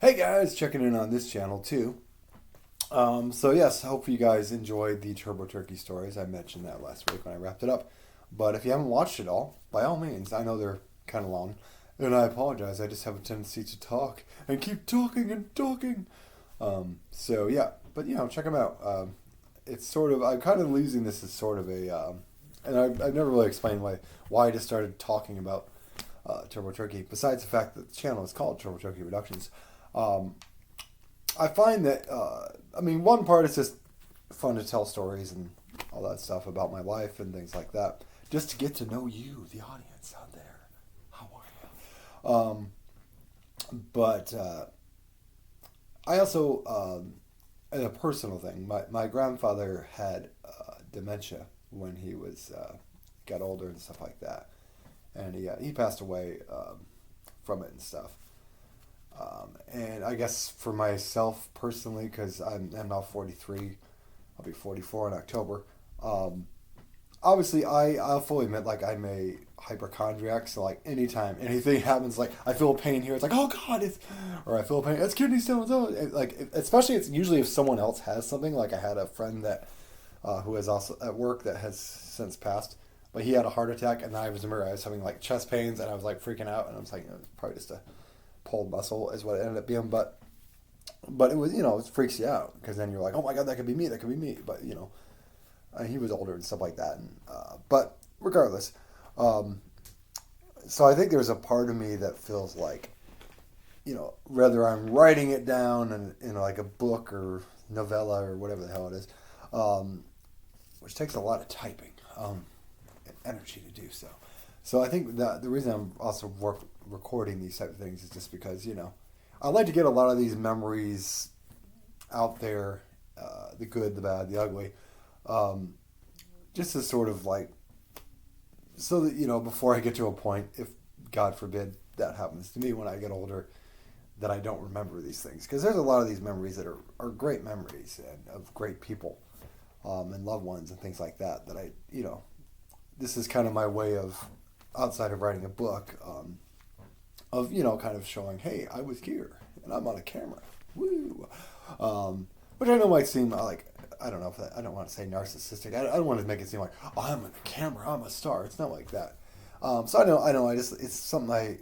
Hey guys, checking in on this channel too. So yes, hopefully you guys enjoyed the Turbo Turkey stories. I mentioned that last week when I wrapped it up. But if you haven't watched it all, by all means, I know they're kind of long, and I apologize. I just have a tendency to talk and keep talking and talking. So yeah, but check them out. It's sort of I'm kind of using this as sort of a, and I've never really explained why I just started talking about Turbo Turkey. Besides the fact that the channel is called Turbo Turkey Productions. I find that, one part is just fun to tell stories and all that stuff about my life and things like that. Just to get to know you, the audience out there. How are you? But I also, and a personal thing, my grandfather had dementia when he got older and stuff like that. And he passed away from it and stuff. And I guess for myself personally, because I'm now 43, I'll be 44 in October. Obviously, I'll fully admit, like, I'm a hypochondriac, so, like, anytime anything happens, like, I feel pain here, it's like, oh, God, or I feel pain, it's kidney stones, especially, it's usually if someone else has something, like, I had a friend that, who is also at work that has since passed, but he had a heart attack, and I was having, like, chest pains, and I was, like, freaking out, and I was like, it's probably just a pulled muscle is what it ended up being, but it was, it freaks you out because then you're like, oh my God, that could be me, but he was older and stuff like that, and but regardless, so I think there's a part of me that feels like, whether I'm writing it down in like a book or novella or whatever the hell it is, which takes a lot of typing and energy to do so. So I think that the reason I'm also recording these type of things is just because, I like to get a lot of these memories out there, the good, the bad, the ugly, just to sort of like, so that, before I get to a point, if God forbid that happens to me when I get older, that I don't remember these things. Because there's a lot of these memories that are great memories and of great people and loved ones and things like that, this is kind of my way of, outside of writing a book, of, kind of showing, hey, I was here, and I'm on a camera. Woo! Which I know might seem like, I don't know, I don't want to say narcissistic. I don't want to make it seem like, oh, I'm on the camera, I'm a star. It's not like that. So I know, it's something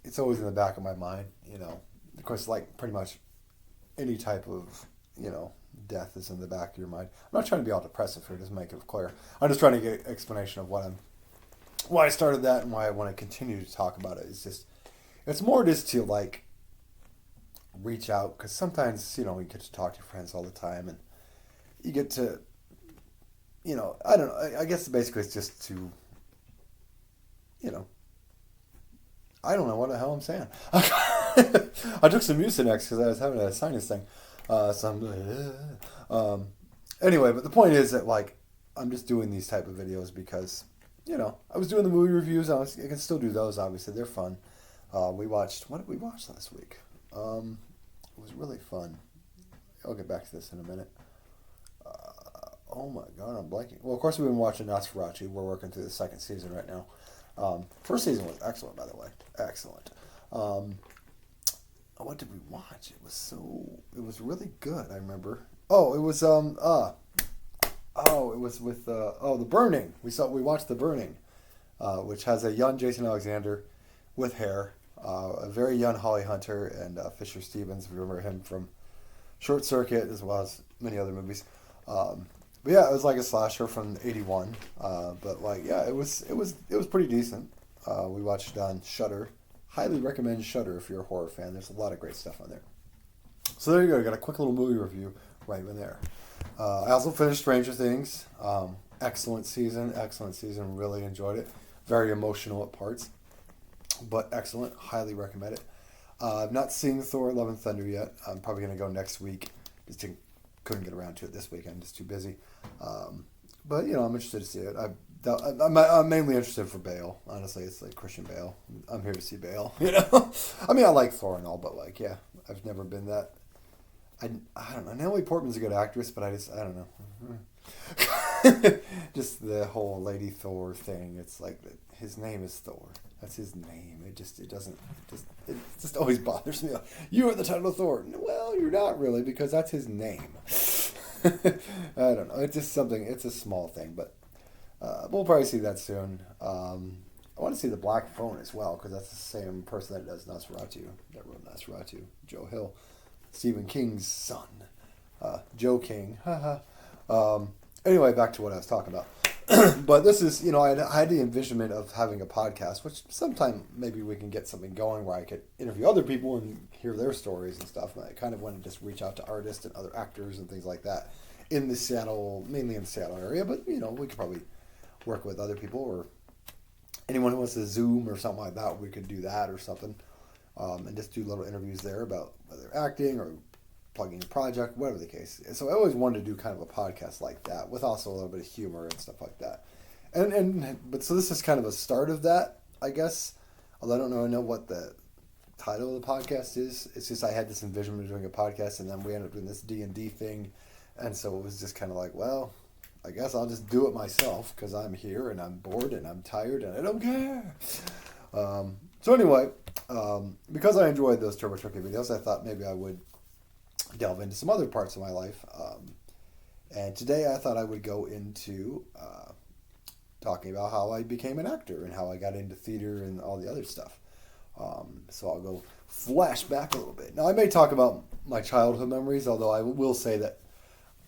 it's always in the back of my mind, Of course, like, pretty much any type of, death is in the back of your mind. I'm not trying to be all depressive here, just make it clear. I'm just trying to get an explanation of why I started that and why I want to continue to talk about it. It's more just to, like, reach out, because sometimes, you get to talk to your friends all the time, and you get to, I don't know, I guess basically it's just to, I don't know what the hell I'm saying. I took some Mucinex because I was having a sinus thing. Anyway, but the point is that, like, I'm just doing these type of videos because, I was doing the movie reviews. I can still do those, obviously. They're fun. What did we watch last week? It was really fun. I'll get back to this in a minute. Oh my God, I'm blanking. Well, of course, we've been watching Nosferatu. We're working through the second season right now. First season was excellent, by the way. Excellent. What did we watch? It was really good, I remember. Oh, it was, it was with, The Burning. We watched The Burning, which has a young Jason Alexander with hair, a very young Holly Hunter, and Fisher Stevens. We remember him from Short Circuit, as well as many other movies. But yeah, it was like a slasher from '81. But like, yeah, it was pretty decent. We watched it on Shudder. Highly recommend Shudder if you're a horror fan. There's a lot of great stuff on there. So there you go. I got a quick little movie review right in there. I also finished Stranger Things. Excellent season. Really enjoyed it. Very emotional at parts, but excellent. Highly recommend it. I've not seen Thor: Love and Thunder yet. I'm probably going to go next week. Couldn't get around to it this week. I'm just too busy. But, I'm interested to see it. I'm mainly interested for Bale. Honestly, it's like Christian Bale. I'm here to see Bale, I mean, I like Thor and all, but, like, yeah, I've never been that. I don't know. Natalie Portman's a good actress, but I don't know. Just the whole Lady Thor thing. It's like his name is Thor. That's his name. It just always bothers me. Like, you are the title of Thor. Well, you're not really, because that's his name. I don't know. It's just something. It's a small thing, but we'll probably see that soon. I want to see the Black Phone as well, because that's the same person that does Nosferatu, that wrote Nosferatu, Joe Hill, Stephen King's son, Joe King. Anyway, back to what I was talking about. But this is, I had the envisionment of having a podcast, which sometime maybe we can get something going where I could interview other people and hear their stories and stuff. And I kind of want to just reach out to artists and other actors and things like that in the Seattle, mainly in the Seattle area. But, we could probably work with other people, or anyone who wants to Zoom or something like that. We could do that or something, and just do little interviews there about whether acting or plugging a project, whatever the case. So I always wanted to do kind of a podcast like that, with also a little bit of humor and stuff like that. But so this is kind of a start of that, I guess. Although I don't know what the title of the podcast is. It's just I had this envisionment of doing a podcast, and then we ended up doing this D&D thing, and so it was just kind of like, well, I guess I'll just do it myself, because I'm here and I'm bored and I'm tired and I don't care. So anyway, because I enjoyed those Turbo Turkey videos, I thought maybe I would delve into some other parts of my life. And today I thought I would go into talking about how I became an actor and how I got into theater and all the other stuff. So I'll go flash back a little bit. Now I may talk about my childhood memories, although I will say that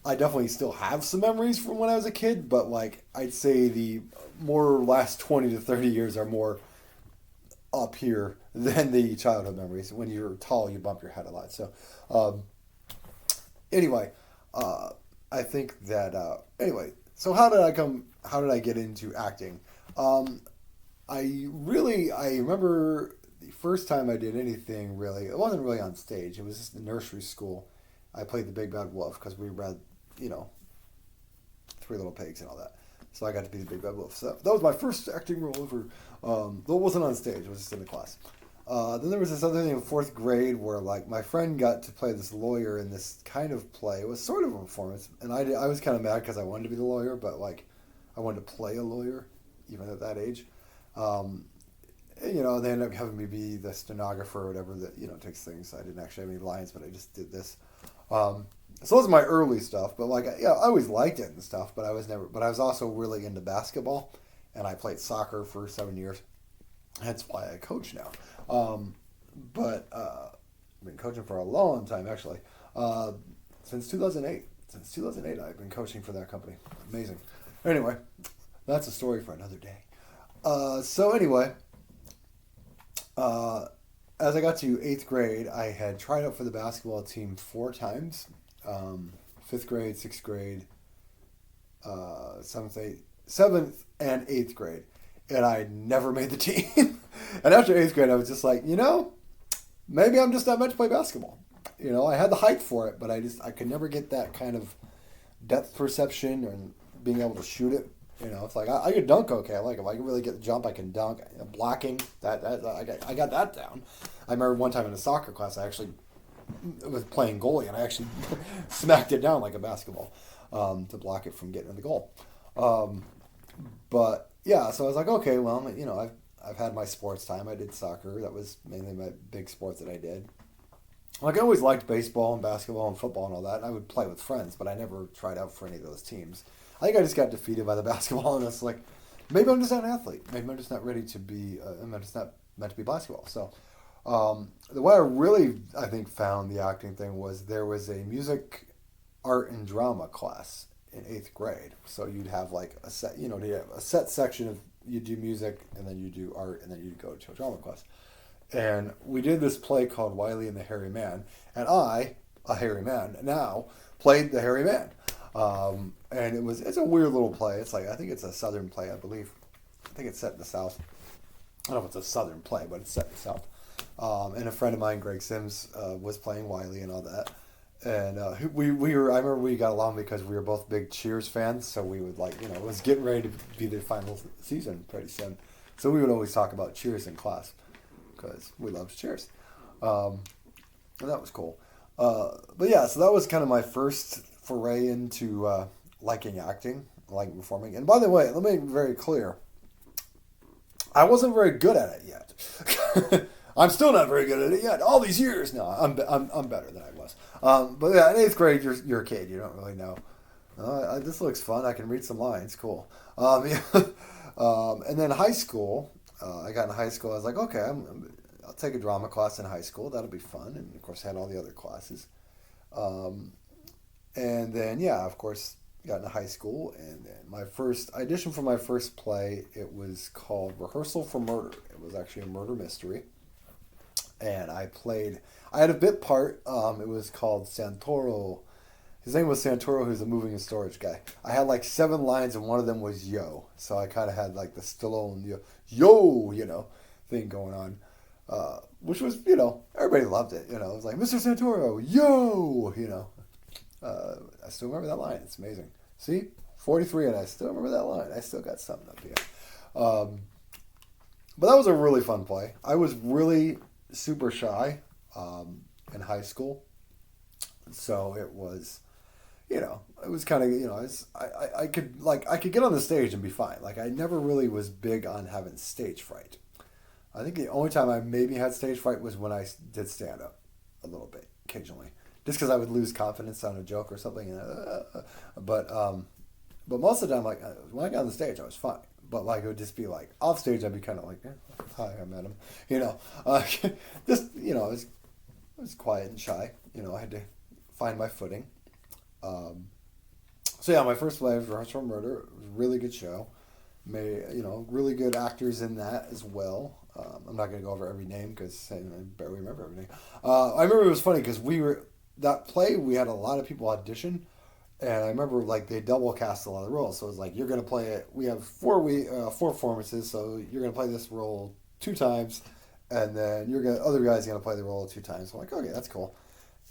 I definitely still have some memories from when I was a kid, but I'd say the more last 20 to 30 years are more up here than the childhood memories. When you're tall, you bump your head a lot. So anyway, I think that, so how did I get into acting? I remember the first time I did anything really, it wasn't really on stage. It was just in nursery school. I played the Big Bad Wolf because we read, Three Little Pigs and all that. So I got to be the Big Bad Wolf. So that was my first acting role ever. Though it wasn't on stage, it was just in the class. Then there was this other thing in fourth grade where my friend got to play this lawyer in this kind of play. It was sort of a performance, and I was kind of mad because I wanted to be the lawyer, but I wanted to play a lawyer even at that age. They ended up having me be the stenographer or whatever that takes things. I didn't actually have any lines, but I just did this. So those are my early stuff, but I always liked it and stuff, but I was also really into basketball, and I played soccer for 7 years. That's why I coach now. But I've been coaching for a long time, actually. Since 2008. Since 2008, I've been coaching for that company. Amazing. Anyway, that's a story for another day. As I got to 8th grade, I had tried out for the basketball team 4 times. 5th grade, 6th grade, 7th and 8th grade. And I never made the team. And after 8th grade, I was just like, maybe I'm just not meant to play basketball. I had the height for it, but I could never get that kind of depth perception and being able to shoot it. It's like I could dunk okay. If I can really get the jump, I can dunk. Blocking, I got that down. I remember one time in a soccer class, I actually was playing goalie, and I actually smacked it down like a basketball to block it from getting in the goal. But yeah, so I was like, okay, well, I've had my sports time. I did soccer. That was mainly my big sport that I did. I always liked baseball and basketball and football and all that. And I would play with friends, but I never tried out for any of those teams. I think I just got defeated by the basketball, and it's like, maybe I'm just not an athlete. Maybe I'm just not ready to be, I'm just not meant to be basketball. So the way I really, I think, found the acting thing was there was a music, art, and drama class in 8th grade. So you'd have a set, you have a set section of, you do music, and then you do art, and then you go to a drama class. And we did this play called Wiley and the Hairy Man, and I, a hairy man now, played the hairy man. And it's a weird little play. It's I think it's a Southern play, I believe. I think it's set in the South. I don't know if it's a Southern play, but it's set in the South. And a friend of mine, Greg Sims, was playing Wiley and all that. And I remember we got along because we were both big Cheers fans, so we would it was getting ready to be the final season pretty soon. So we would always talk about Cheers in class because we loved Cheers. And that was cool. But yeah, so that was kind of my first foray into liking acting, liking performing. And by the way, let me be very clear. I wasn't very good at it yet. I'm still not very good at it yet. All these years, no, I'm better than I was. But yeah, in eighth grade, you're a kid. You don't really know. This looks fun. I can read some lines. Cool. Yeah. And then high school, I got in high school. I was like, okay, I'll take a drama class in high school. That'll be fun. And of course, I had all the other classes. And then, yeah, of course, got into high school. And then my first audition for my first play, it was called Rehearsal for Murder. It was actually a murder mystery. And I had a bit part. It was called Santoro. His name was Santoro, who's a moving and storage guy. I had like 7 lines, and one of them was yo. So I kind of had like the Stallone yo, thing going on. Which was, everybody loved it. It was like, Mr. Santoro, yo, I still remember that line. It's amazing. See? 43, and I still remember that line. I still got something up here. But that was a really fun play. I was really super shy in high school. So it was, it was kind of, I could get on the stage and be fine. Like, I never really was big on having stage fright. I think the only time I maybe had stage fright was when I did stand up a little bit, occasionally. Just because I would lose confidence on a joke or something. But most of the time, like, when I got on the stage, I was fine. But, like, it would just be, like, off stage, I'd be kind of like, hi, I'm Adam. It was quiet and shy. I had to find my footing. So, yeah, my first play was Rehearsal for Murder. It was a really good show. Really good actors in that as well. I'm not going to go over every name because I barely remember every name. I remember it was funny because that play, we had a lot of people audition. And I remember, like, they double cast a lot of the roles. So it was like, you're going to play it. We have 4 performances, so you're going to play this role 2 times. And then other guy's going to play the role 2 times. So I'm like, okay, that's cool.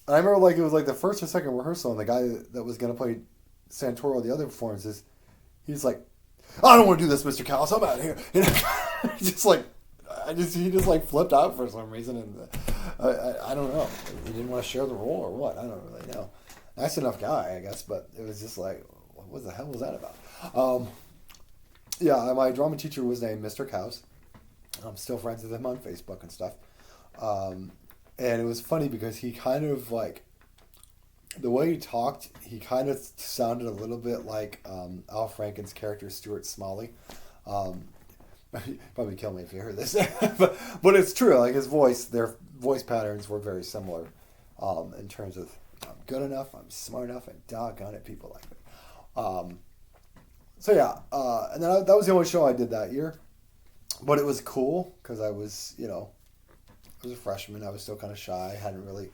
And I remember, like, it was like the first or second rehearsal, and the guy that was going to play Santoro the other performances, he's like, I don't want to do this, Mr. Callis. I'm out of here. He just like flipped out for some reason, and I don't know. He didn't want to share the role or what. I don't really know. Nice enough guy, I guess, but it was just like, what the hell was that about? Yeah, my drama teacher was named Mr. Cows. I'm still friends with him on Facebook and stuff. And it was funny because he kind of like, the way he talked, he kind of sounded a little bit like Al Franken's character Stuart Smalley. Probably kill me if you heard this, but it's true. Like their voice patterns were very similar in terms of I'm good enough, I'm smart enough, and doggone it, people like me. So yeah, and then that was the only show I did that year, but it was cool because I was I was a freshman. I was still kind of shy. Hadn't really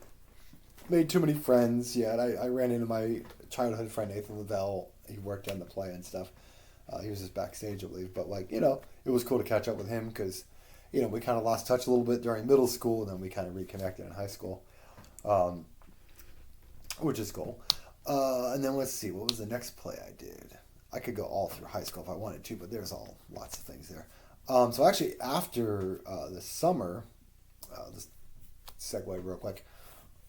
made too many friends yet. I ran into my childhood friend Nathan Lavelle. He worked on the play and stuff. He was just backstage, I believe. But, it was cool to catch up with him because, we kind of lost touch a little bit during middle school, and then we kind of reconnected in high school, which is cool. And then let's see, what was the next play I did? I could go all through high school if I wanted to, but there's lots of things there. So actually, after the summer, this segue real quick,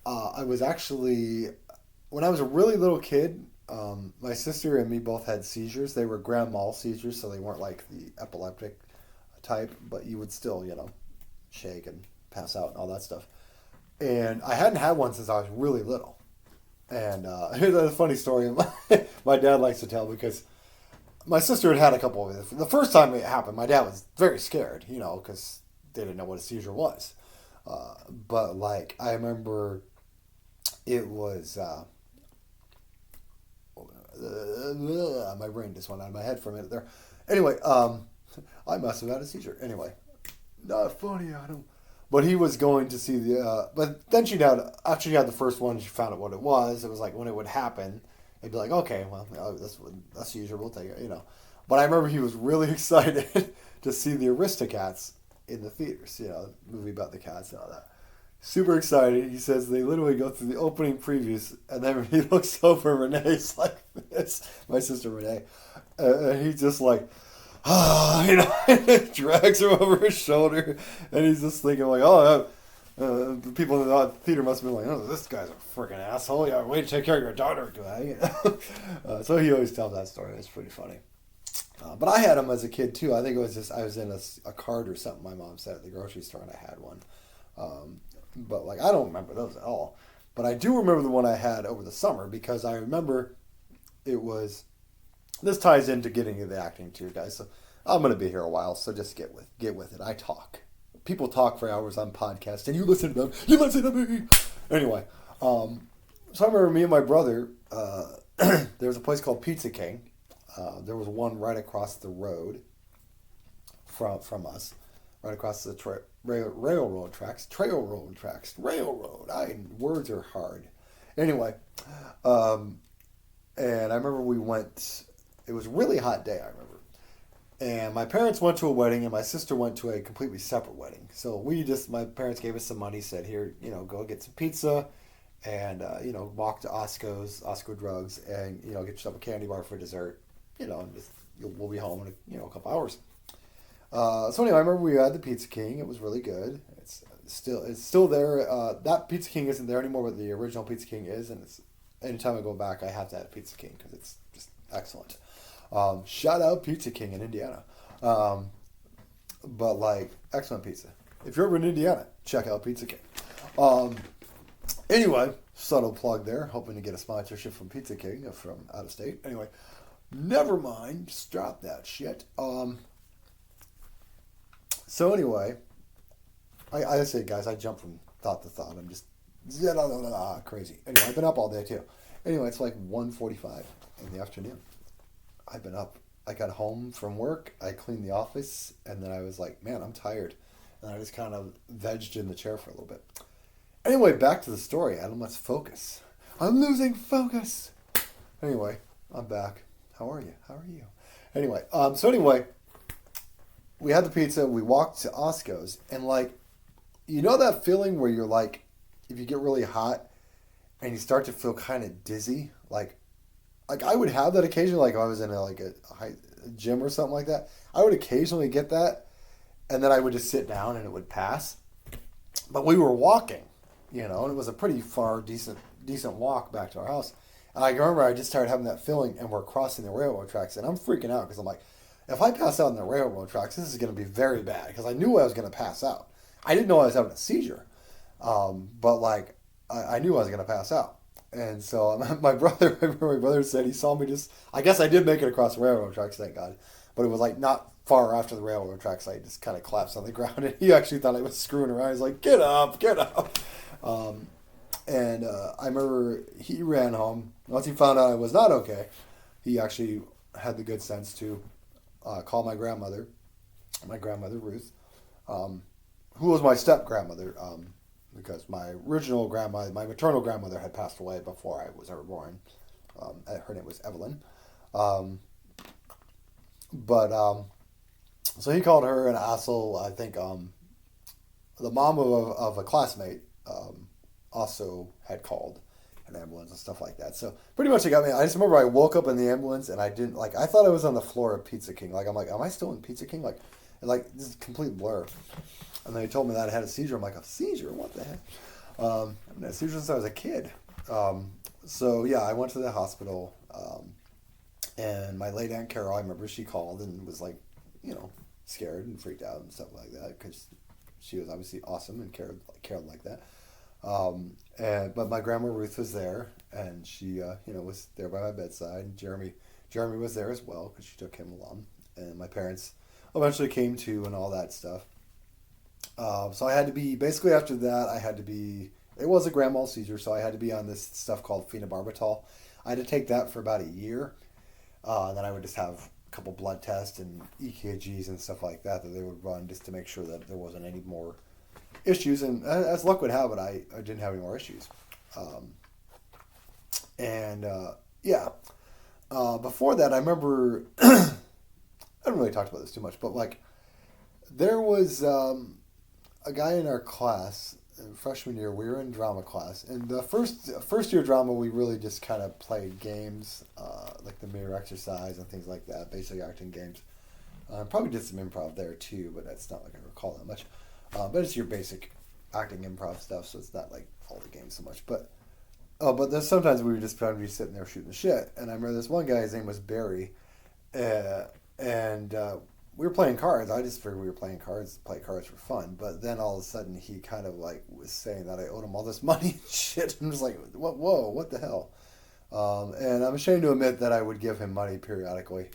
I was actually, when I was a really little kid, my sister and me both had seizures. They were grand mal seizures, so they weren't like the epileptic type, but you would still, shake and pass out and all that stuff. And I hadn't had one since I was really little. And here's a funny story my dad likes to tell because my sister had a couple of it. The first time it happened, my dad was very scared, because they didn't know what a seizure was. But, I remember it was... my brain just went out of my head for a minute there. Anyway, I must have had a seizure. Anyway, not funny, Adam. But he was going to see but then after she had the first one, she found out what it was. It was like when it would happen, it'd be like, okay, well, that's a seizure, we'll take it, But I remember he was really excited to see the Aristocats in the theaters, movie about the cats and all that. Super excited. He says they literally go through the opening previews, and then he looks over Renee's like this, my sister Renee, and he's just like, and drags her over his shoulder, and he's just thinking like, the people in the theater must have been like, oh, this guy's a freaking asshole. Way to take care of your daughter, guy. So he always tells that story. It's pretty funny. But I had them as a kid too. I think it was just I was in a cart or something. My mom said at the grocery store, and I had one. But like I don't remember those at all. But I do remember the one I had over the summer because I remember it was. This ties into getting into the acting too, guys. So I'm gonna be here a while, so just get with it. I talk. People talk for hours on podcasts, and you listen to them. You listen to me. Anyway, so I remember me and my brother. There was a place called Pizza King. There was one right across the road from us, right across the railroad tracks. Words are hard. Anyway, and I remember we went. It was a really hot day. I remember. And my parents went to a wedding, and my sister went to a completely separate wedding. So my parents gave us some money, said, here, go get some pizza, and, walk to Osco Drugs, and, get yourself a candy bar for dessert, and we'll be home in a couple hours. So anyway, I remember we had the Pizza King. It was really good. It's still there. That Pizza King isn't there anymore, but the original Pizza King is, and anytime I go back, I have to have Pizza King, because it's just excellent. Shout out Pizza King in Indiana. But like, excellent pizza. If you're ever in Indiana, check out Pizza King. Anyway, subtle plug there. Hoping to get a sponsorship from Pizza King from out of state. Anyway, never mind. Just drop that shit. So anyway, I say, guys, I jump from thought to thought. I'm just crazy. Anyway, I've been up all day too. Anyway, it's like 1:45 in the afternoon. I've been up. I got home from work. I cleaned the office, and then I was like, man, I'm tired. And I just kind of vegged in the chair for a little bit. Anyway, back to the story, Adam. Let's focus. I'm losing focus. Anyway, I'm back. How are you? Anyway, we had the pizza. We walked to Osco's, and like, that feeling where you're like, if you get really hot and you start to feel kind of dizzy, like I would have that occasionally, like if I was in a gym or something like that. I would occasionally get that, and then I would just sit down and it would pass. But we were walking, and it was a pretty far, decent walk back to our house. And I remember I just started having that feeling, and we're crossing the railroad tracks, and I'm freaking out because I'm like, if I pass out in the railroad tracks, this is going to be very bad, because I knew I was going to pass out. I didn't know I was having a seizure, but like I knew I was going to pass out. And so my brother said he saw me I guess I did make it across the railroad tracks, thank God. But it was like not far after the railroad tracks. I just kind of collapsed on the ground, and he actually thought I was screwing around. He's like, get up. And I remember he ran home. Once he found out I was not okay, he actually had the good sense to call my grandmother Ruth, who was my step-grandmother, because my original grandmother, my maternal grandmother, had passed away before I was ever born. Her name was Evelyn. So he called her, and also, I think, the mom of a classmate also had called an ambulance and stuff like that. So pretty much it got me. I just remember I woke up in the ambulance, and I didn't, I thought I was on the floor of Pizza King. I'm like, am I still in Pizza King? This is a complete blur. And then he told me that I had a seizure. I'm like, a seizure? What the heck? I've had a seizure since I was a kid. So yeah, I went to the hospital, and my late Aunt Carol, I remember she called and was like, scared and freaked out and stuff like that, because she was obviously awesome and cared like that. But my grandma Ruth was there, and she, was there by my bedside. And Jeremy was there as well, because she took him along. And my parents eventually came to and all that stuff. So I had to be, basically after that, it was a grand mal seizure, so I had to be on this stuff called phenobarbital. I had to take that for about a year. And then I would just have a couple blood tests and EKGs and stuff like that they would run just to make sure that there wasn't any more issues. And as luck would have it, I didn't have any more issues. Before that, I remember, I haven't really talked about this too much, but there was a guy in our class, freshman year, we were in drama class, and the first year drama, we really just kind of played games, like the mirror exercise and things like that, basic acting games. Probably did some improv there too, but that's not I recall that much. But it's your basic acting improv stuff, so it's not like all the games so much. But then sometimes we were just trying to be sitting there shooting the shit, and I remember this one guy, his name was Barry, and and we were playing cards. I just figured we were playing cards, play cards for fun. But then all of a sudden, he kind of like was saying that I owed him all this money and shit. And I was like, what? Whoa, what the hell? And I'm ashamed to admit that I would give him money periodically.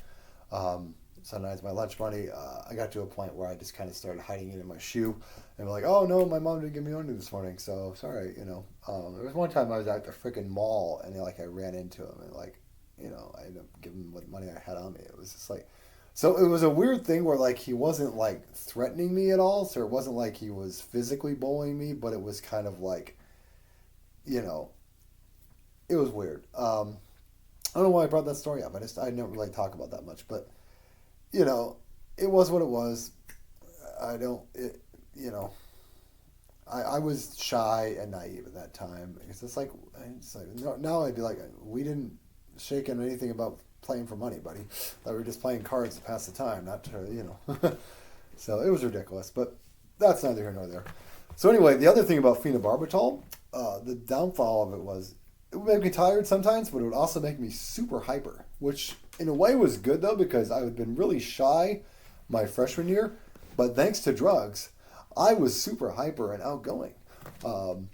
Sometimes my lunch money, I got to a point where I just kind of started hiding it in my shoe and be like, oh no, my mom didn't give me money this morning, so sorry, you know. There was one time I was at the freaking mall and like I ran into him and like, you know, I ended up giving him what money I had on me. It was just like, so it was a weird thing where like he wasn't like threatening me at all, so it wasn't like he was physically bullying me, but it was kind of like, you know, it was weird. I don't know why I brought that story up. I never really talk about that much, but you know, it was what it was. You know, I was shy and naive at that time. It's like now I'd be like, we didn't shake on anything about playing for money, buddy. That we were just playing cards to pass the time, not to, you know. So it was ridiculous, but that's neither here nor there. So anyway, the other thing about phenobarbital, the downfall of it was it would make me tired sometimes, but it would also make me super hyper, which in a way was good though, because I had been really shy my freshman year, but thanks to drugs, I was super hyper and outgoing. And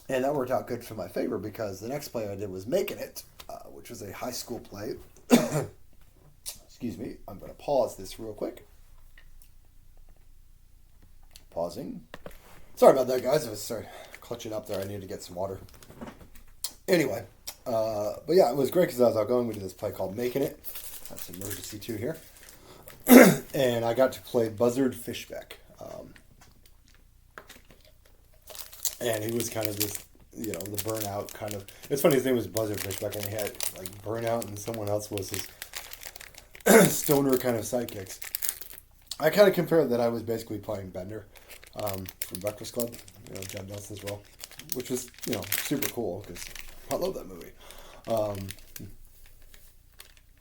that worked out good for my favor because the next play I did was Making It, which was a high school play. Excuse me, I'm going to pause this real quick. Pausing. Sorry about that, guys. I was clutching up there. I needed to get some water. Anyway, but yeah, it was great because I was outgoing. We did this play called Making It. That's emergency 2 here. And I got to play Buzzard Fishbeck. And he was kind of this, you know, the burnout kind of. It's funny, his name was Buzzard Fishbeck, and he had like burnout, and someone else was his stoner kind of sidekicks. I kind of compared that I was basically playing Bender from Breakfast Club, you know, Judd Nelson's role, which was, you know, super cool because I love that movie.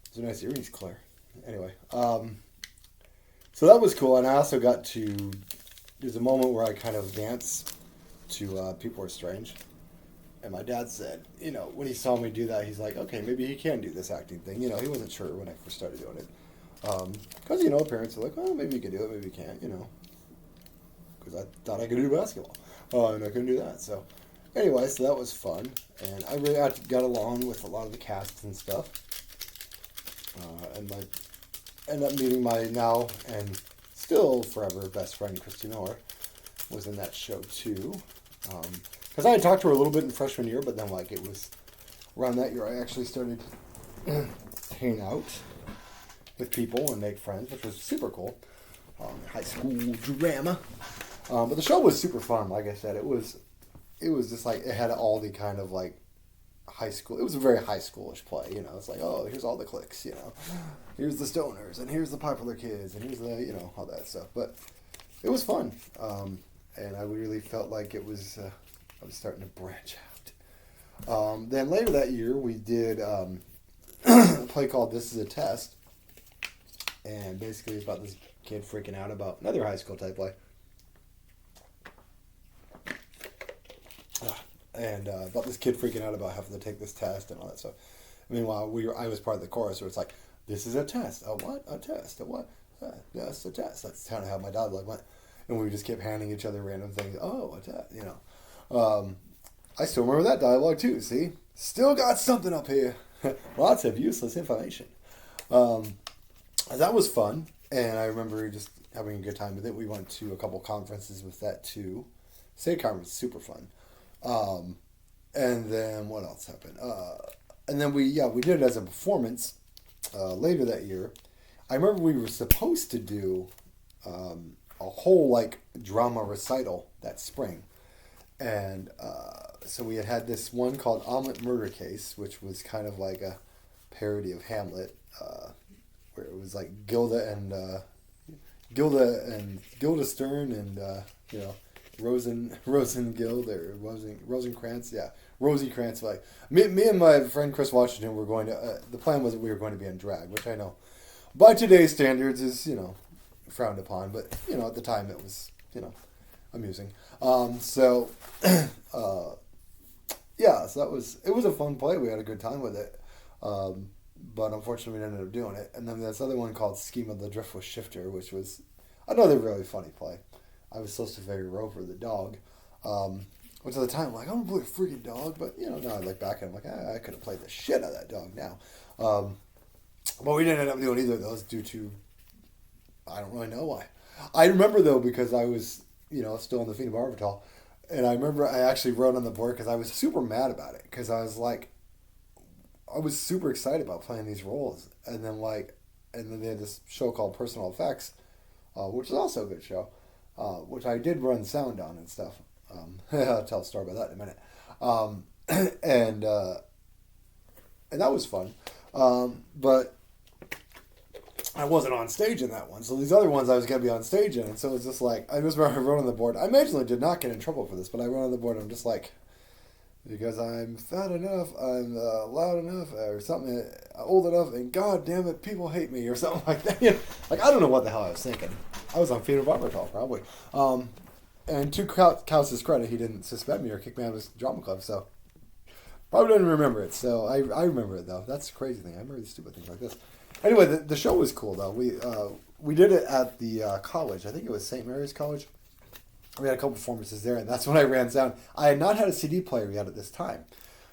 It's a nice earrings, Claire. Anyway, so that was cool, and I also got to. There's a moment where I kind of dance to People Are Strange. And my dad said, you know, when he saw me do that, he's like, okay, maybe he can do this acting thing. You know, he wasn't sure when I first started doing it. Because, you know, parents are like, well, maybe you can do it, maybe you can't, you know. Because I thought I could do basketball. And I couldn't do that. So, anyway, so that was fun. And I really got along with a lot of the casts and stuff. And I ended up meeting my now and still forever best friend, Christy Miller, was in that show too. Because I had talked to her a little bit in freshman year, but then like it was around that year I actually started to hang out with people and make friends, which was super cool. High school drama. But the show was super fun. Like I said, it was just like it had all the kind of like high school. It was a very high schoolish play. You know, it's like, oh, here's all the cliques. You know, here's the stoners and here's the popular kids and here's the, you know, all that stuff. But it was fun. And I really felt like it was, I was starting to branch out. Then later that year, we did a play called This Is a Test. And basically it's about this kid freaking out about another high school type play. And about this kid freaking out about having to take this test and all that stuff. Meanwhile, I was part of the chorus where it's like, this is a test. A what? A test. A what? That's a test. That's kind of how my dialogue went. And we just kept handing each other random things. Oh, a test, you know. I still remember that dialogue too, see? Still got something up here. Lots of useless information. That was fun. And I remember just having a good time with it. We went to a couple conferences with that too. State conference, super fun. And then what else happened? And then we did it as a performance later that year. I remember we were supposed to do a whole like drama recital that spring, and so we had this one called Omelet Murder Case, which was kind of like a parody of Hamlet, where it was like Gilda Stern and you know. Rosengild or Rosencrantz, yeah, Rosencrantz. Like me and my friend Chris Washington were going to. The plan was that we were going to be in drag, which I know, by today's standards, is, you know, frowned upon. But you know, at the time it was, you know, amusing. So that was, it was a fun play. We had a good time with it. but unfortunately we ended up doing it. And then there's other one called Scheme of the Driftwood Shifter, which was another really funny play. I was supposed to figure Rover the dog, which at the time I'm like, I don't play a freaking dog, but you know, now I look back and I'm like, I could have played the shit out of that dog now. But we didn't end up doing either of those due to, I don't really know why. I remember though, because I was, you know, still in the phenobarbital, and I remember I actually wrote on the board because I was super mad about it, because I was like, I was super excited about playing these roles, and then they had this show called Personal Effects, which is also a good show, which I did run sound on and stuff. I'll tell a story about that in a minute. And that was fun. But I wasn't on stage in that one. So these other ones I was going to be on stage in. And so it's just like, I just remember I wrote on the board. I originally did not get in trouble for this, but I wrote on the board and I'm just like, because I'm fat enough, I'm loud enough, or something, old enough, and god damn it, people hate me, or something like that. You know, like, I don't know what the hell I was thinking. I was on phenobarbital, probably. And to Kaus's credit, he didn't suspend me or kick me out of his drama club, so probably didn't remember it. So I remember it, though. That's the crazy thing. I remember these stupid things like this. Anyway, the show was cool, though. We did it at the college. I think it was St. Mary's College. We had a couple performances there, and that's when I ran sound. I had not had a CD player yet at this time.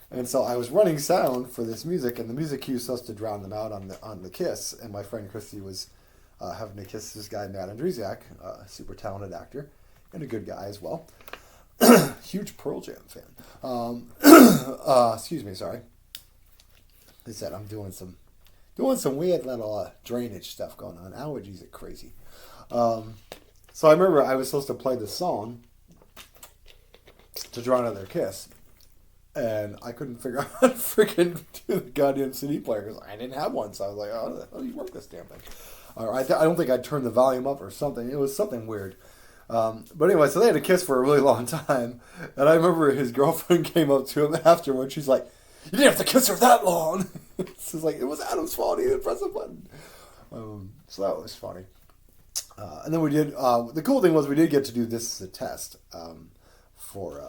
And so I was running sound for this music, and the music cue was supposed to drown them out on the kiss. And my friend Christy was having to kiss this guy, Matt Andrzejak, a super talented actor, and a good guy as well. Huge Pearl Jam fan. Excuse me, sorry. They said I'm doing some weird little drainage stuff going on. Allergies are crazy. So I remember I was supposed to play the song to drown out their kiss, and I couldn't figure out how to freaking do the goddamn CD player because I didn't have one. So I was like, oh, how do you work this damn thing? Or I don't think I'd turned the volume up or something. It was something weird. But anyway, so they had to kiss for a really long time, and I remember his girlfriend came up to him afterwards. She's like, "You didn't have to kiss her that long." It's just like, it was Adam's fault. He didn't press the button. So that was funny. And then we did. The cool thing was we did get to do this as a test for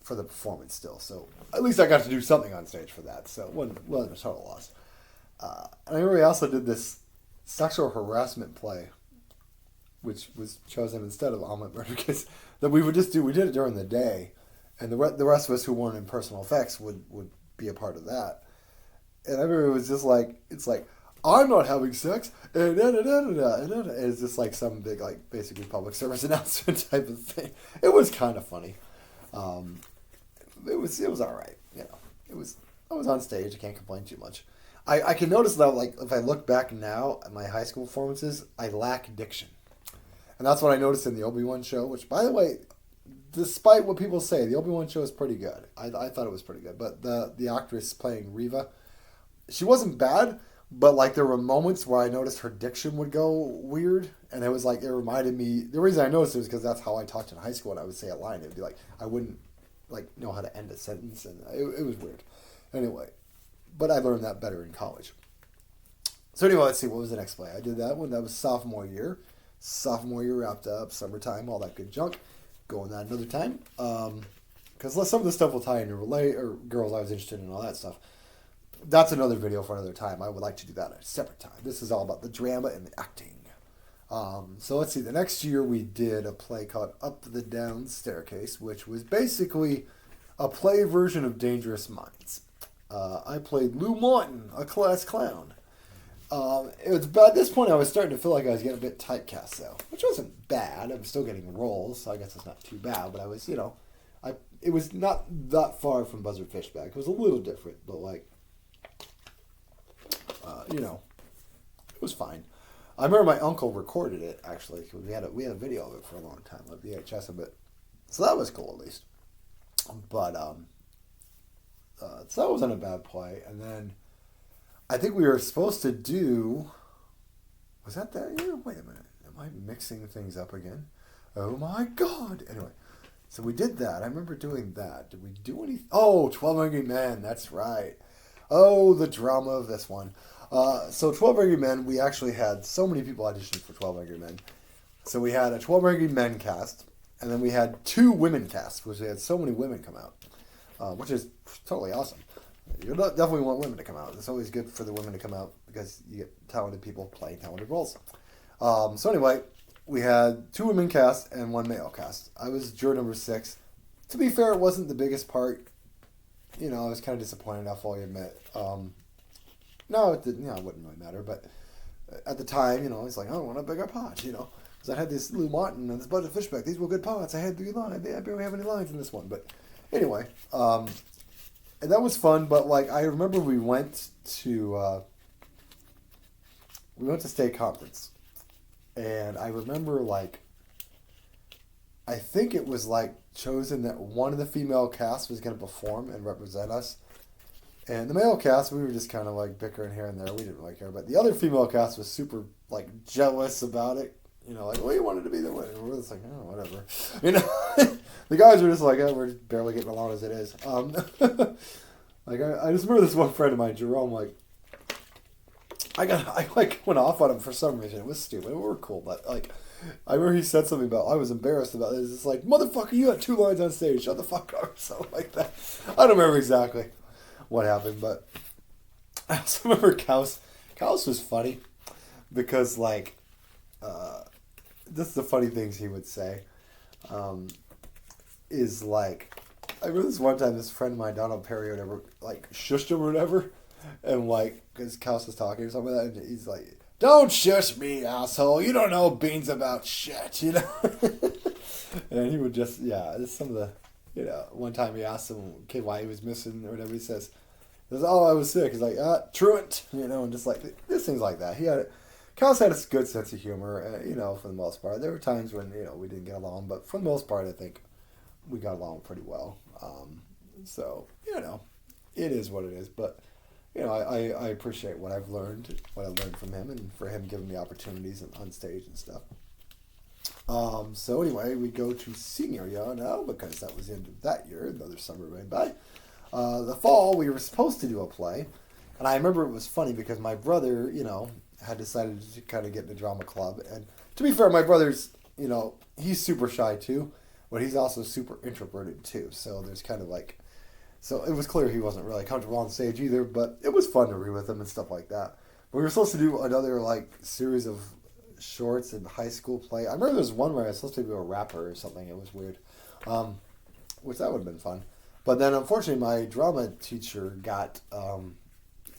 the performance still. So at least I got to do something on stage for that. So it wasn't a total loss. And I remember we also did this sexual harassment play, which was chosen instead of Omelet Murder Case, that we would just do. We did it during the day, and the rest of us who weren't in personal effects would be a part of that. And I remember it was just like, it's like, I'm not having sex, and it's just like some big, like, basically public service announcement type of thing. It was kind of funny. It was all right, you know. I was on stage. I can't complain too much. I can notice though, like, if I look back now at my high school performances, I lack diction. And that's what I noticed in the Obi-Wan show, which, by the way, despite what people say, the Obi-Wan show is pretty good. I thought it was pretty good. But the actress playing Reva, she wasn't bad, but, like, there were moments where I noticed her diction would go weird. And it was like, it reminded me, the reason I noticed it was because that's how I talked in high school when I would say a line. It would be like, I wouldn't, like, know how to end a sentence. And it was weird. Anyway, but I learned that better in college. So anyway, let's see, what was the next play? I did that one. That was sophomore year. Sophomore year wrapped up, summertime, all that good junk. Going that another time. Because some of the stuff will tie into or girls I was interested in and all that stuff. That's another video for another time. I would like to do that at a separate time. This is all about the drama and the acting. So let's see. The next year we did a play called Up the Down Staircase, which was basically a play version of Dangerous Minds. I played Lou Martin, a class clown. It was at this point I was starting to feel like I was getting a bit typecast though, which wasn't bad. I'm still getting roles, so I guess it's not too bad. But I was, it was not that far from Buzzard Fishback. It was a little different, but like, it was fine. I remember my uncle recorded it actually. We had a video of it for a long time, a VHS of it, so that was cool at least. But so that wasn't a bad play, and then. I think we were supposed to do... Was that year? Wait a minute. Am I mixing things up again? Oh my god! Anyway, so we did that. I remember doing that. Did we do anything? Oh, 12 Angry Men. That's right. Oh, the drama of this one. So 12 Angry Men, we actually had so many people auditioning for 12 Angry Men. So we had a 12 Angry Men cast, and then we had 2 women casts, because we had so many women come out, which is totally awesome. You definitely want women to come out. It's always good for the women to come out because you get talented people playing talented roles. So anyway, we had 2 women cast and 1 male cast. I was juror number 6. To be fair, it wasn't the biggest part. You know, I was kind of disappointed, I'll fully admit. No, it didn't. It wouldn't really matter. But at the time, you know, it's like, I want a bigger pot, you know. Because I had this Lou Martin and this Budget Fishback. These were good pots. I had 3 lines. I barely have any lines in this one. But anyway, and that was fun. But like, I remember we went to state conference, and I remember like, I think it was like chosen that one of the female cast was going to perform and represent us. And the male cast, we were just kind of like bickering here and there. We didn't really care. But the other female cast was super like jealous about it. You know, like, well, you wanted to be the winner. We're just like, oh, whatever. You know, the guys were just like, oh, we're barely getting along as it is. Like, I just remember this one friend of mine, Jerome, like, I like went off on him for some reason. It was stupid. We were cool, but like, I remember he said something about, I was embarrassed about it. It's like, motherfucker, you had 2 lines on stage. Shut the fuck up. Something like that. I don't remember exactly what happened, but I also remember Kaus. Kaus was funny because, like, this is the funny things he would say. Is like, I remember this one time, this friend of mine, Donald Perry, or whatever, like, shushed him or whatever, and like, because Kaus was talking or something like that, and he's like, don't shush me, asshole. You don't know beans about shit, you know? And he would just, yeah, this is some of the, you know, one time he asked him why he was missing or whatever, he says, oh, I was sick. He's like, truant, you know, and just like, this things like that. Kaus had a good sense of humor, you know, for the most part. There were times when, you know, we didn't get along, but for the most part, I think we got along pretty well. So, you know, it is what it is, but, you know, I appreciate what I've learned from him, and for him giving me opportunities on stage and stuff. So anyway, we go to senior year now, because that was the end of that year. Another summer went by. The fall, we were supposed to do a play, and I remember it was funny because my brother, you know, had decided to kind of get in the drama club, and to be fair, my brother's, you know, he's super shy too, but he's also super introverted too, so there's kind of like, so it was clear he wasn't really comfortable on stage either, but it was fun to read with him and stuff like that. But we were supposed to do another like series of shorts in high school play. I remember there was one where I was supposed to be a rapper or something. It was weird, which that would have been fun. But then unfortunately my drama teacher got,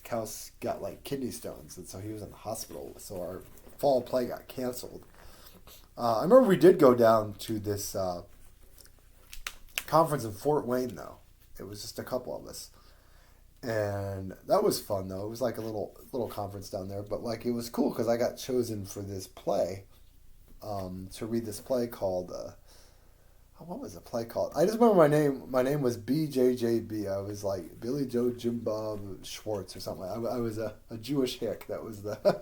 Kaus got like kidney stones, and so he was in the hospital, so our fall play got canceled. I remember we did go down to this conference in Fort Wayne though. It was just a couple of us, and that was fun though. It was like a little conference down there, but like it was cool because I got chosen for this play, to read this play called, what was the play called? I just remember my name. My name was BJJB. I was like Billy Joe Jim Bob Schwartz or something. I was a Jewish hick. That was the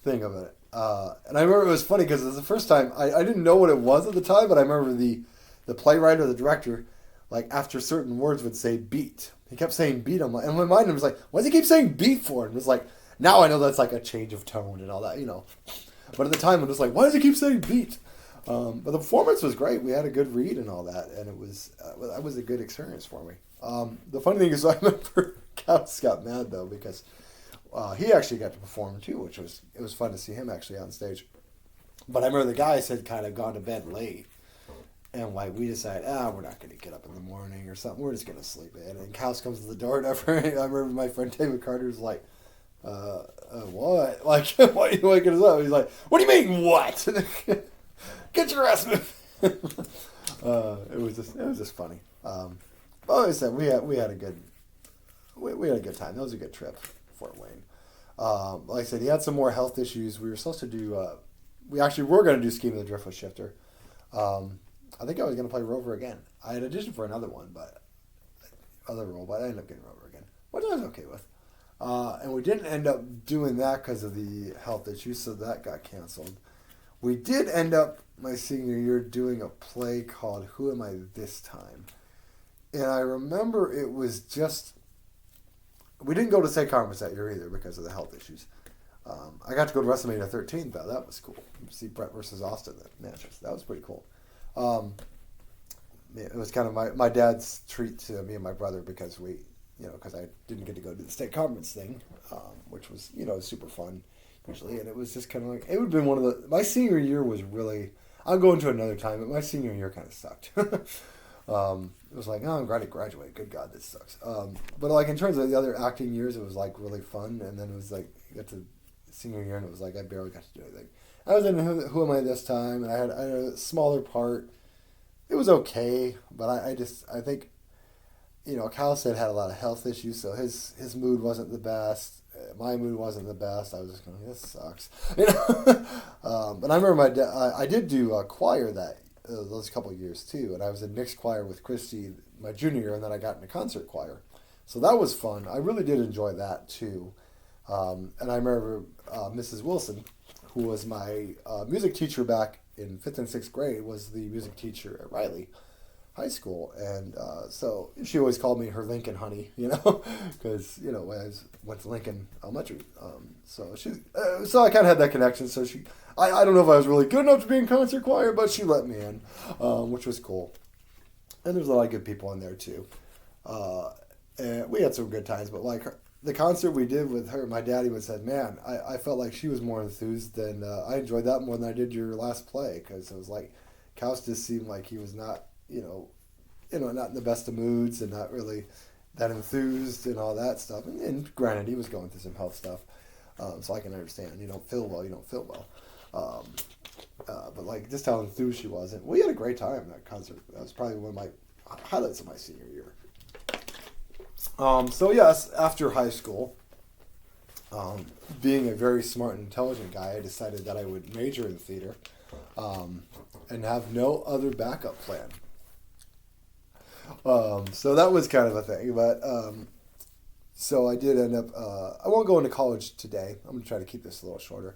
thing of it. And I remember it was funny because it was the first time, I didn't know what it was at the time, but I remember the playwright or the director, like after certain words would say beat. He kept saying beat. I'm like, and in my mind I was like, why does he keep saying beat for? And it was like, now I know that's like a change of tone and all that, you know. But at the time I'm just like, why does he keep saying beat? But the performance was great. We had a good read and all that, and it was that was a good experience for me. The funny thing is, I remember Kaus got mad though because he actually got to perform too, which it was fun to see him actually on stage. But I remember the guys had kind of gone to bed late, and like we decided, we're not going to get up in the morning or something. We're just going to sleep in. And Kaus comes to the door, and I remember my friend David Carter's like, what? Like, why are you waking us up? He's like, what do you mean what? Get your ass moved. It was just funny. But like I said, we had a good time. That was a good trip, Fort Wayne. Like I said, he had some more health issues. We were supposed to do. We actually were going to do Scheme of the Driftwood Shifter. I think I was going to play Rover again. I had auditioned for another one, but I ended up getting Rover again, which I was okay with. And we didn't end up doing that because of the health issues, so that got canceled. We did end up, my senior year, doing a play called Who Am I This Time? And I remember it was just, we didn't go to state conference that year either because of the health issues. I got to go to WrestleMania 13 though. That was cool. See Brett versus Austin match. That was pretty cool. It was kind of my dad's treat to me and my brother because we because I didn't get to go to the state conference thing, which was, super fun usually. And it was just kind of like, it would have been my senior year was really, I'll go into another time, but my senior year kind of sucked. It was like, oh, I'm glad to graduate. Good God, this sucks. But like in terms of the other acting years, it was like really fun. And then it was like, you got to senior year and it was like, I barely got to do anything. I was in Who Am I This Time, and I had a smaller part. It was okay, but I think, Cal said had a lot of health issues, so his mood wasn't the best. My mood wasn't the best. I was just going, this sucks. But I remember I did do choir those couple of years too, and I was in mixed choir with Christy my junior year, and then I got into concert choir. So that was fun. I really did enjoy that too. And I remember Mrs. Wilson, who was my music teacher back in 5th and 6th grade, was the music teacher at Riley High School. And so she always called me her Lincoln honey, because, when I went to Lincoln Elementary. So I kind of had that connection. So I don't know if I was really good enough to be in concert choir, but she let me in, which was cool. And there's a lot of good people in there too. And we had some good times, but like the concert we did with her, my daddy would say, man, I felt like she was more enthused than, I enjoyed that more than I did your last play, because it was like, Kaus just seemed like he was not, not in the best of moods and not really that enthused and all that stuff. And granted, he was going through some health stuff, so I can understand. You don't feel well. But like just how enthused she was. And we had a great time at that concert. That was probably one of my highlights of my senior year. So yes, after high school, being a very smart and intelligent guy, I decided that I would major in theater, and have no other backup plan. So that was kind of a thing, but, so I did end up, I won't go into college today. I'm going to try to keep this a little shorter.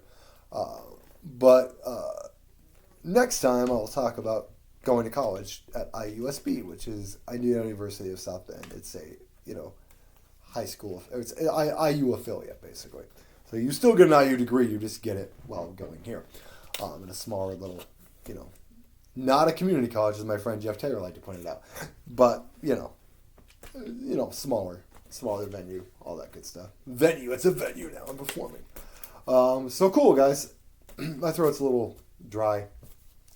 But next time I'll talk about going to college at IUSB, which is Indiana University of South Bend. It's a, high school, it's IU affiliate, basically. So you still get an IU degree, you just get it while going here. In a smaller little, not a community college, as my friend Jeff Taylor liked to point it out, but, smaller venue, all that good stuff. It's a venue now, I'm performing. So cool, guys. My throat's a little dry.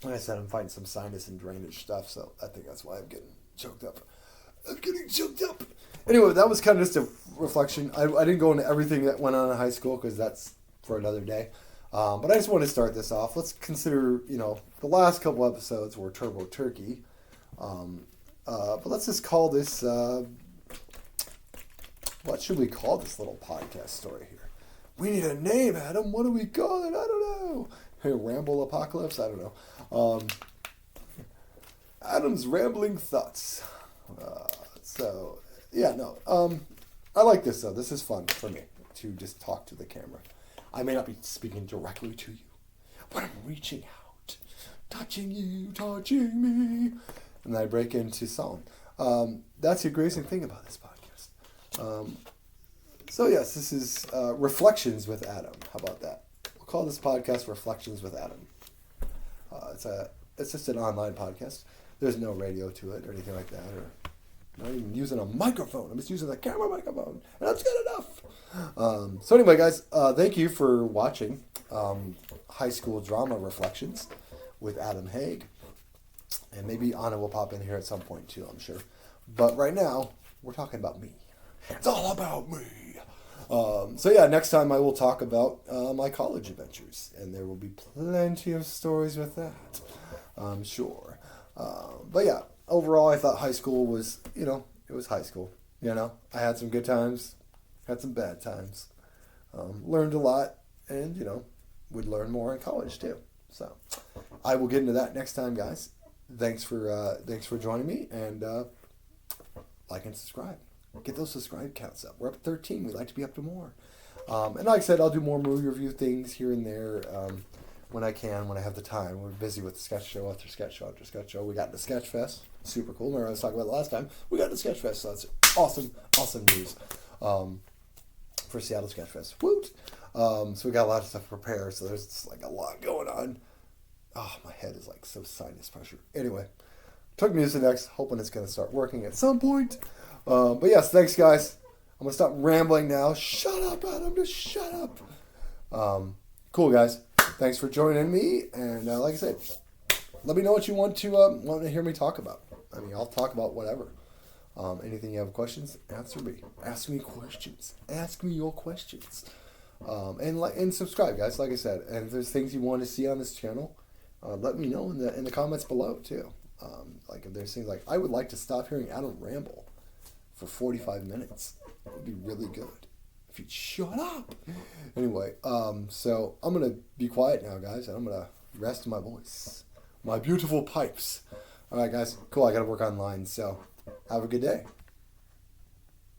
Like I said, I'm fighting some sinus and drainage stuff, so I think that's why I'm getting choked up. Anyway, that was kind of just a reflection. I didn't go into everything that went on in high school, because that's for another day. But I just want to start this off. Let's consider, the last couple episodes were Turbo Turkey. But let's just call this, what should we call this little podcast story here? We need a name, Adam. What do we call it? I don't know. Hey, Ramble Apocalypse? I don't know. Adam's Rambling Thoughts. I like this, though. This is fun for me to just talk to the camera. I may not be speaking directly to you, but I'm reaching out, touching you, touching me. And I break into song. That's the greatest thing about this podcast. So yes, this is Reflections with Adam. How about that? We'll call this podcast Reflections with Adam. It's just an online podcast. There's no radio to it or anything like that, or not even using a microphone. I'm just using the camera microphone, and that's good enough. So anyway, guys, thank you for watching High School Drama Reflections with Adam Hegg. And maybe Anna will pop in here at some point too, I'm sure. But right now, we're talking about me. It's all about me. So yeah, next time I will talk about my college adventures. And there will be plenty of stories with that, I'm sure. But yeah, overall, I thought high school was, it was high school. I had some good times, had some bad times. Learned a lot, and, would learn more in college too. So I will get into that next time, guys. Thanks for joining me, and like and subscribe. Get those subscribe counts up. We're up at 13. We'd like to be up to more. And like I said, I'll do more movie review things here and there when I can, when I have the time. We're busy with sketch show after sketch show after sketch show. We got the Sketch Fest. Super cool. Remember I was talking about it last time. We got the Sketch Fest, so that's awesome news for Seattle Sketch Fest. Woot! So we got a lot of stuff prepared, so there's just, like a lot going on. Oh, my head is like so sinus pressure. Anyway, took Music next, hoping it's going to start working at some point. But yes, thanks, guys. I'm gonna stop rambling now. Shut up, Adam. Just shut up. Cool, guys. Thanks for joining me. And like I said, let me know what you want to hear me talk about. I mean, I'll talk about whatever. Anything you have questions, answer me. Ask me questions. Ask me your questions. And subscribe, guys. Like I said, and if there's things you want to see on this channel, let me know in the comments below too. Like if there's things like I would like to stop hearing Adam ramble for 45 minutes. It would be really good if you'd shut up. Anyway, so I'm gonna be quiet now, guys, and I'm gonna rest my voice, my beautiful pipes. All right, guys. Cool. I gotta work online, so have a good day.